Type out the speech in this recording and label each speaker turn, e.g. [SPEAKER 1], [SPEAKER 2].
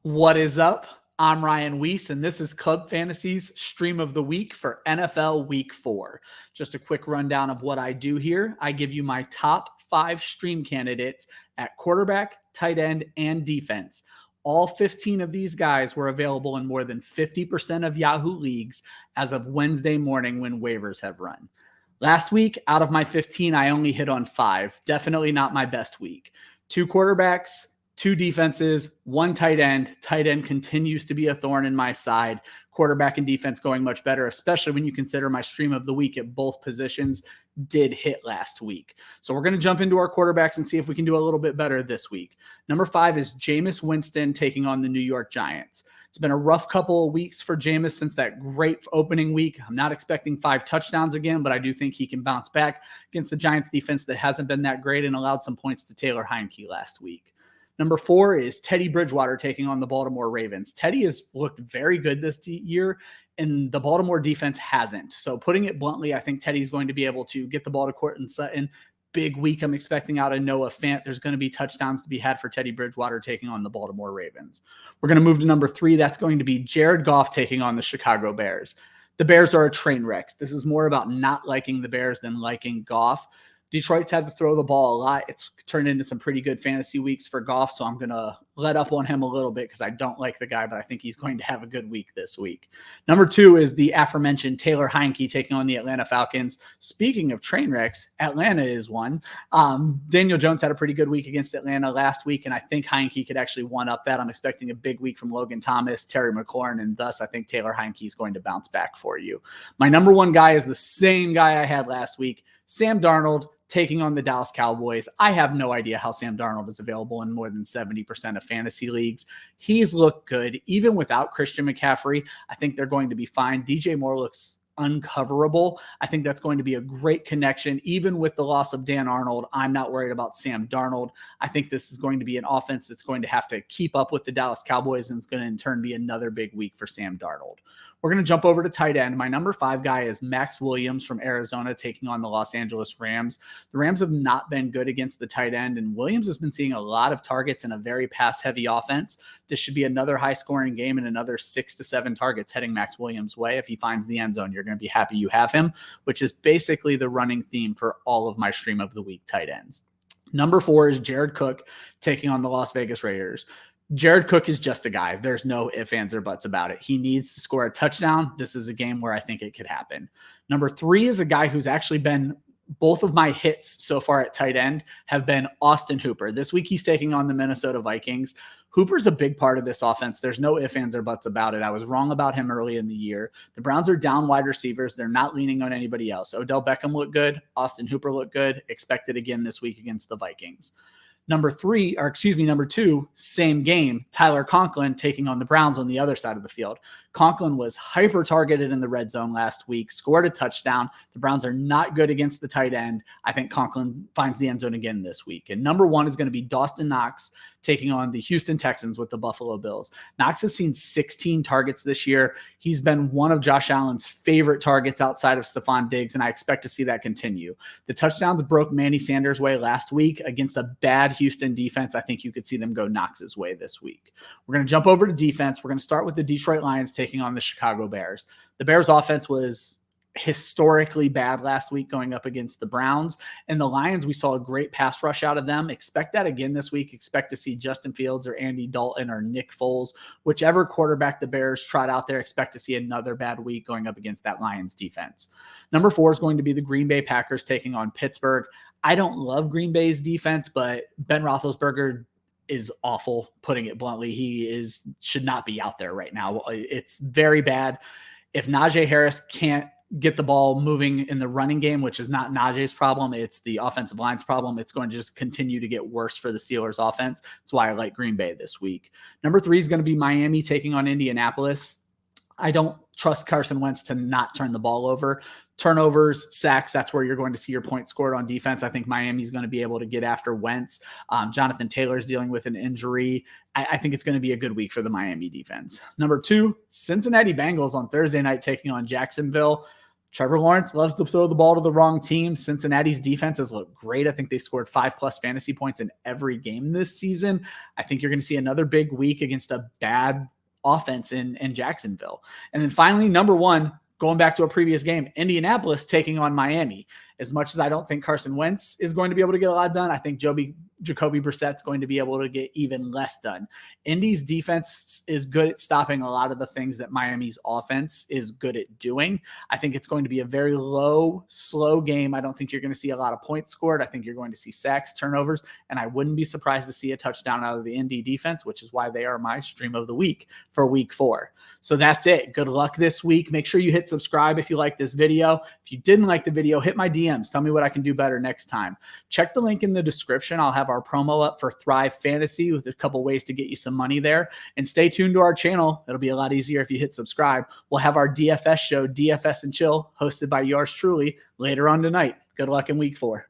[SPEAKER 1] What is up? I'm Ryan Weisse, and this is Club Fantasy's Stream of the Week for NFL Week 4. Just a quick rundown of what I do here. I give you my top 5 stream candidates at quarterback, tight end, and defense. All 15 of these guys were available in more than 50% of Yahoo leagues as of Wednesday morning when waivers have run. Last week, out of my 15, I only hit on 5. Definitely not my best week. 2 quarterbacks, 2 defenses, 1 tight end. Tight end continues to be a thorn in my side. Quarterback and defense going much better, especially when you consider my stream of the week at both positions did hit last week. So we're going to jump into our quarterbacks and see if we can do a little bit better this week. Number 5 is Jameis Winston taking on the New York Giants. It's been a rough couple of weeks for Jameis since that great opening week. I'm not expecting 5 touchdowns again, but I do think he can bounce back against the Giants defense that hasn't been that great and allowed some points to Taylor Heinke last week. Number 4 is Teddy Bridgewater taking on the Baltimore Ravens. Teddy has looked very good this year, and the Baltimore defense hasn't. So putting it bluntly, I think Teddy's going to be able to get the ball to Courtland Sutton. Big week I'm expecting out of Noah Fant. There's going to be touchdowns to be had for Teddy Bridgewater taking on the Baltimore Ravens. We're going to move to number 3. That's going to be Jared Goff taking on the Chicago Bears. The Bears are a train wreck. This is more about not liking the Bears than liking Goff. Detroit's had to throw the ball a lot. It's turned into some pretty good fantasy weeks for Goff, so I'm going to let up on him a little bit because I don't like the guy, but I think he's going to have a good week this week. Number 2 is the aforementioned Taylor Heinke taking on the Atlanta Falcons. Speaking of train wrecks, Atlanta is one. Daniel Jones had a pretty good week against Atlanta last week, and I think Heinke could actually one-up that. I'm expecting a big week from Logan Thomas, Terry McLaurin, and thus I think Taylor Heinke is going to bounce back for you. My number 1 guy is the same guy I had last week, Sam Darnold, taking on the Dallas Cowboys. I have no idea how Sam Darnold is available in more than 70% of fantasy leagues. He's looked good. Even without Christian McCaffrey, I think they're going to be fine. DJ Moore looks uncoverable. I think that's going to be a great connection. Even with the loss of Dan Arnold, I'm not worried about Sam Darnold. I think this is going to be an offense that's going to have to keep up with the Dallas Cowboys, and it's going to in turn be another big week for Sam Darnold. We're going to jump over to tight end. My number 5 guy is Max Williams from Arizona taking on the Los Angeles Rams. The Rams have not been good against the tight end, and Williams has been seeing a lot of targets in a very pass-heavy offense. This should be another high-scoring game and another 6 to 7 targets heading Max Williams' way. If he finds the end zone, you're going to be happy you have him, which is basically the running theme for all of my stream of the week tight ends. Number 4 is Jared Cook taking on the Las Vegas Raiders. Jared Cook is just a guy. There's no ifs, ands, or buts about it. He needs to score a touchdown. This is a game where I think it could happen. Number 3 is a guy who's actually been both of my hits so far at tight end have been Austin Hooper. This week he's taking on the Minnesota Vikings. Hooper's a big part of this offense. There's no ifs, ands, or buts about it. I was wrong about him early in the year. The Browns are down wide receivers. They're not leaning on anybody else. Odell Beckham looked good. Austin Hooper looked good. Expect it again this week against the Vikings. Number 2, same game, Tyler Conklin taking on the Browns on the other side of the field. Conklin was hyper-targeted in the red zone last week, scored a touchdown. The Browns are not good against the tight end. I think Conklin finds the end zone again this week. And number 1 is going to be Dustin Knox taking on the Houston Texans with the Buffalo Bills. Knox has seen 16 targets this year. He's been one of Josh Allen's favorite targets outside of Stephon Diggs, and I expect to see that continue. The touchdowns broke Manny Sanders' way last week against a bad Houston defense. I think you could see them go Knox's way this week. We're going to jump over to defense. We're going to start with the Detroit Lions taking on the Chicago Bears. The Bears offense was historically bad last week going up against the Browns, and the Lions, we saw a great pass rush out of them. Expect that again this week. Expect to see Justin Fields or Andy Dalton or Nick Foles, whichever quarterback the Bears trot out there. Expect to see another bad week going up against that Lions defense. Number 4 is going to be the Green Bay Packers taking on Pittsburgh. I don't love Green Bay's defense, but Ben Roethlisberger is awful, putting it bluntly. He should not be out there right now. It's very bad. If Najee Harris can't get the ball moving in the running game, which is not Najee's problem, it's the offensive line's problem, it's going to just continue to get worse for the Steelers offense. That's why I like Green Bay this week. Number 3 is going to be Miami taking on Indianapolis. I don't trust Carson Wentz to not turn the ball over. Turnovers, sacks, that's where you're going to see your points scored on defense. I think Miami's going to be able to get after Wentz. Jonathan Taylor's dealing with an injury. I think it's going to be a good week for the Miami defense. Number 2, Cincinnati Bengals on Thursday night taking on Jacksonville. Trevor Lawrence loves to throw the ball to the wrong team. Cincinnati's defenses look great. I think they've scored 5+ fantasy points in every game this season. I think you're going to see another big week against a bad offense in Jacksonville. And then finally, number one, going back to a previous game, Indianapolis taking on Miami. As much as I don't think Carson Wentz is going to be able to get a lot done, I think Jacoby Brissett's going to be able to get even less done. Indy's defense is good at stopping a lot of the things that Miami's offense is good at doing. I think it's going to be a very low, slow game. I don't think you're going to see a lot of points scored. I think you're going to see sacks, turnovers, and I wouldn't be surprised to see a touchdown out of the Indy defense, which is why they are my stream of the week for week 4. So that's it. Good luck this week. Make sure you hit subscribe if you like this video. If you didn't like the video, hit my DMs. Tell me what I can do better next time. Check the link in the description. I'll have our promo up for Thrive Fantasy with a couple ways to get you some money there. And stay tuned to our channel. It'll be a lot easier if you hit subscribe. We'll have our DFS show, DFS and Chill, hosted by yours truly, later on tonight. Good luck in week 4.